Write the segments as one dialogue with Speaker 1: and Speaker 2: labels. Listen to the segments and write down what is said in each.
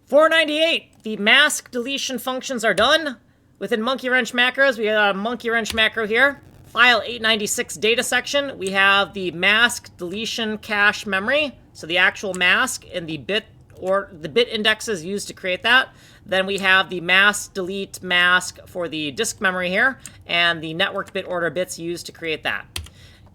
Speaker 1: 498, the mask deletion functions are done. Within monkey wrench macros, we got a monkey wrench macro here. File 896 data section, we have the mask deletion cache memory, so the actual mask and the bit indexes used to create that. Then we have the mask delete mask for the disk memory here, and the network bit order bits used to create that.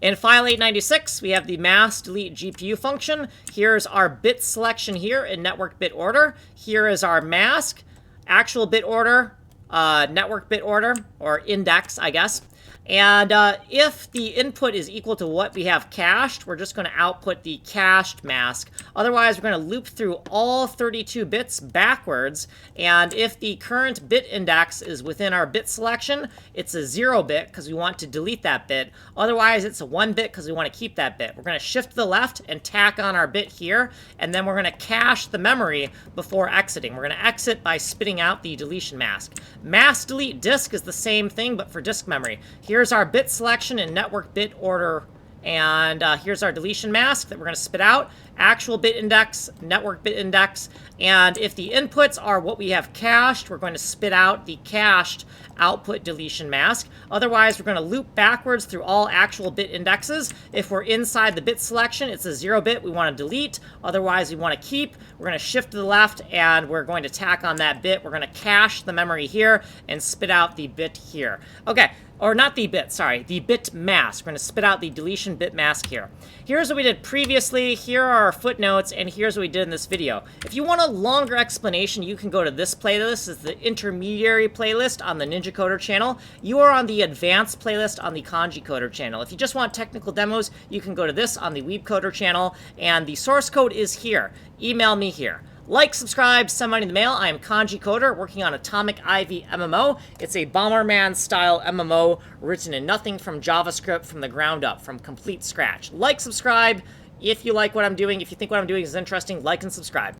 Speaker 1: In file 896, we have the mask delete GPU function. Here's our bit selection here in network bit order. Here is our mask, actual bit order, network bit order, or index, I guess. And if the input is equal to what we have cached, we're just going to output the cached mask. Otherwise, we're going to loop through all 32 bits backwards. And if the current bit index is within our bit selection, it's a 0 bit because we want to delete that bit. Otherwise, it's a 1 bit because we want to keep that bit. We're going to shift to the left and tack on our bit here. And then we're going to cache the memory before exiting. We're going to exit by spitting out the deletion mask. Mask delete disk is the same thing, but for disk memory. Here's our bit selection in network bit order, and here's our deletion mask that we're going to spit out. Actual bit index, network bit index, and if the inputs are what we have cached, we're going to spit out the cached output deletion mask. Otherwise, we're going to loop backwards through all actual bit indexes. If we're inside the bit selection, it's a 0 bit we want to delete. Otherwise, we want to keep. We're going to shift to the left, and we're going to tack on that bit. We're going to cache the memory here and spit out the bit here. Okay, or not the bit, sorry, the bit mask. We're going to spit out the deletion bit mask here. Here's what we did previously. Here are our footnotes, and here's what we did in this video. If you want a longer explanation, you can go to this playlist. It's the intermediary playlist on the Ninja Coder channel. You are on the advanced playlist on the Kanji Coder channel. If you just want technical demos, you can go to this on the Weeb Coder channel, and the source code is here. Email me here. Like, subscribe, send money in the mail. I am Kanji Coder, working on Atomic Ivy MMO. It's a Bomberman-style MMO written in nothing from JavaScript from the ground up, from complete scratch. Like, subscribe. If you like what I'm doing, if you think what I'm doing is interesting, like and subscribe.